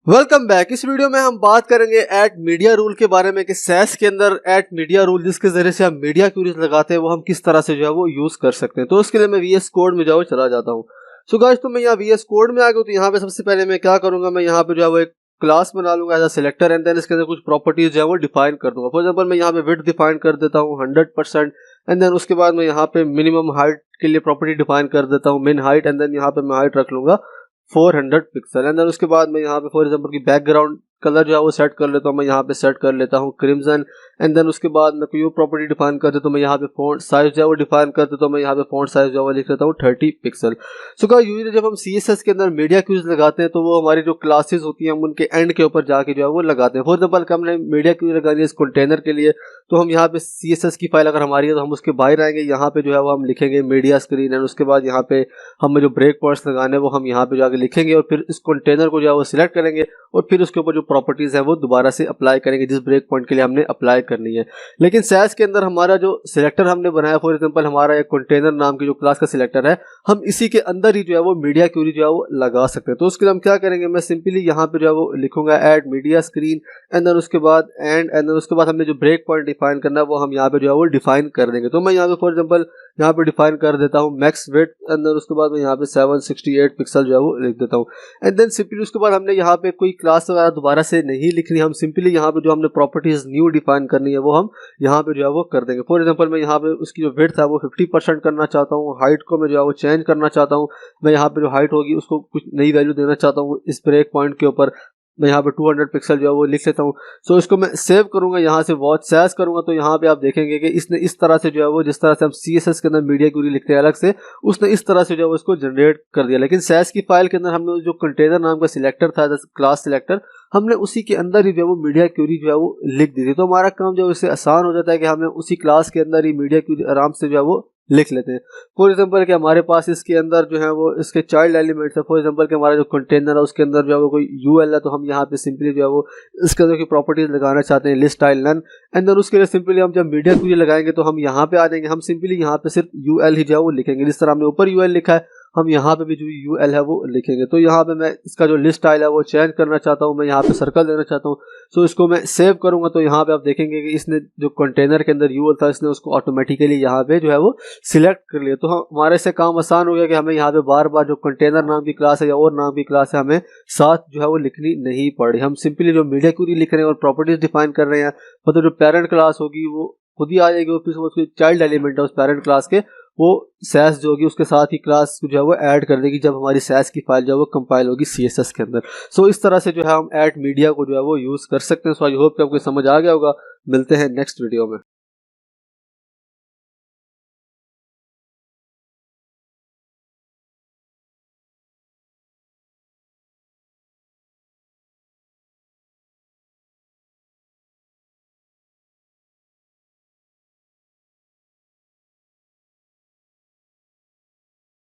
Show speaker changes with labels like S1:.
S1: Welcome back. इस video में हम बात करेंगे एट मीडिया रूल के बारे में कि सैस के अंदर एट मीडिया रूल जिसके जरिए से हम मीडिया क्यूरीज लगाते हैं वो हम किस तरह से जो है वो यूज कर सकते हैं। तो उसके लिए मैं वीएस कोड में जाओ चला जाता हूँ। सो गाइस, तो मैं यहाँ वीएस कोड में आ गया। तो यहाँ पे सबसे पहले मैं क्या करूंगा, मैं यहाँ पे जो है वो एक क्लास बना लूंगा as a selector and then इसके अंदर कुछ प्रॉपर्टीज जो है वो डिफाइन कर दूंगा। फॉर एग्जाम्पल मैं यहाँ पे विड्थ डिफाइन कर देता हूँ 100% एंड देन उसके बाद मैं यहाँ पे मिनिमम हाइट के लिए प्रॉपर्टी डिफाइन कर देता हूँ मिन हाइट एंड देन यहाँ पे मैं हाइट रख लूंगा 400 पिक्सल एंड देन उसके बाद मैं यहाँ पे फॉर एग्जाम्पल की बैकग्राउंड कलर जो है वो सेट कर लेता हूँ। मैं यहाँ पे सेट कर लेता हूँ क्रिम्सन एंड देन उसके बाद मैं कोई प्रॉपर्टी डिफाइन कर देता हूँ। मैं यहाँ पे फॉन्ट साइज जो है वो डिफाइन कर देता हूँ। मैं यहाँ पे फॉन्ट साइज जो है वो लिख लेता हूँ 30 पिक्सल। सो गाइस, यूजुअली जब हम सीएसएस के अंदर मीडिया क्यूज लगाते हैं तो वो हमारी जो क्लासेस होती हैं हम उनके एंड के ऊपर जाके जो है वो लगाते हैं। फॉर एग्जाम्पल हमने मीडिया क्यूज लगानी है इस कंटेनर के लिए, तो हम यहाँ पे सीएसएस की फाइल अगर हमारी है तो हम उसके बाहर आएंगे, यहाँ पे जो है वो हम लिखेंगे मीडिया स्क्रीन एंड उसके बाद यहाँ पे हमें जो ब्रेक पॉइंट्स लगाने हैं वो हम यहाँ पे जाके लिखेंगे और फिर इस कंटेनर को जो है वो सिलेक्ट करेंगे और फिर उसके ऊपर जो प्रॉपर्टीज है वो दोबारा से अप्लाई करेंगे जिस ब्रेक पॉइंट के लिए हमने अप्लाई करनी है। लेकिन सैस के अंदर हमारा जो सिलेक्टर हमने बनाया, फॉर एग्जांपल हमारा एक कंटेनर नाम की जो क्लास का सिलेक्टर है, हम इसी के अंदर ही जो है वो मीडिया क्यूरी जो है वो लगा सकते हैं। तो उसके लिए हम क्या करेंगे, मैं सिंपली यहाँ पे जो है वो लिखूंगा add media screen and then उसके बाद एंड देन उसके बाद हमने जो ब्रेक पॉइंट डिफाइन करना है वो हम यहाँ पे जो है वो डिफाइन कर देंगे। तो मैं यहाँ पे फॉर एग्जांपल यहाँ पे डिफाइन कर देता हूँ मैक्स विड्थ एंड देन उसके बाद मैं यहाँ पे 768 पिक्सल जो है वो लिख देता हूँ एंड देन सिंपली उसके बाद हमने यहाँ पे कोई क्लास वगैरह दोबारा से नहीं लिखनी, हम सिंपली यहाँ पे जो हमने प्रॉपर्टीज न्यू डिफाइन करनी है वो हम यहाँ पे जो है वो कर देंगे। फॉर एग्जांपल मैं यहाँ पे उसकी जो विड्थ है वो 50% करना चाहता हूँ, हाइट को मैं जो है वो चेंज करना चाहता हूँ, मैं यहाँ पे जो हाइट होगी उसको कुछ नई वैल्यू देना चाहता हूँ इस ब्रेक पॉइंट के ऊपर, मैं यहाँ पे 200 पिक्सल जो है वो लिख लेता हूँ। सो इसको मैं सेव करूंगा, यहाँ से वॉच सैस करूंगा तो यहाँ पे आप देखेंगे कि इसने इस तरह से जो है वो जिस तरह से हम सीएसएस के अंदर मीडिया क्यूरी लिखते हैं अलग से, उसने इस तरह से जो है वो इसको जनरेट कर दिया। लेकिन सैस की फाइल के अंदर हमने जो कंटेनर नाम का सिलेक्टर था क्लास सिलेक्टर, हमने उसी के अंदर ही जो है वो मीडिया क्यूरी जो है वो लिख दी थी। तो हमारा काम जो है इससे आसान हो जाता है कि हमें उसी क्लास के अंदर ही मीडिया क्यूरी आराम से जो है वो लिख लेते हैं। फॉर एग्जांपल कि हमारे पास इसके अंदर जो है वो इसके चाइल्ड एलिमेंट्स है, फॉर एग्जांपल कि हमारा जो कंटेनर है उसके अंदर जो है वो कोई यूएल है, तो हम यहाँ पे सिंपली जो है वो इसके अंदर की प्रॉपर्टीज लगाना चाहते हैं list style none and then उसके लिए सिंपली हम जब मीडिया क्यूरी लगाएंगे तो हम यहाँ पे आ जाएंगे, हम सिंपली यहाँ पे सिर्फ यूएल ही जो है वो लिखेंगे। जिस तरह हमने ऊपर यूएल लिखा है हम यहाँ पे भी जो यूएल है वो लिखेंगे। तो यहाँ पे मैं इसका जो लिस्ट स्टाइल है वो चेंज करना चाहता हूँ, मैं यहाँ पे सर्कल देना चाहता हूँ। सो इसको मैं सेव करूंगा तो यहाँ पे आप देखेंगे कि इसने जो कंटेनर के अंदर यूएल था इसने उसको ऑटोमेटिकली यहाँ पे जो है वो सिलेक्ट कर लिया। तो हमारे से काम आसान हो गया कि हमें यहाँ पे बार बार जो कंटेनर नाम की क्लास है या और नाम की क्लास है हमें साथ जो है वो लिखनी नहीं पड़ी। हम सिंपली जो मीडिया क्यूरी लिख रहे हैं और प्रॉपर्टीज डिफाइन कर रहे हैं, मतलब जो पेरेंट क्लास होगी वो खुद ही आ जाएगी और फिर उसके चाइल्ड एलिमेंट है उस पेरेंट क्लास के, वो सैस जो होगी उसके साथ ही क्लास जो है वो ऐड कर देगी जब हमारी सैस की फाइल जो है वो कंपाइल होगी सीएसएस के अंदर। सो इस तरह से जो है हम ऐड मीडिया को जो है वो यूज कर सकते हैं। सो आई होप कि आपको समझ आ गया होगा। मिलते हैं नेक्स्ट वीडियो में।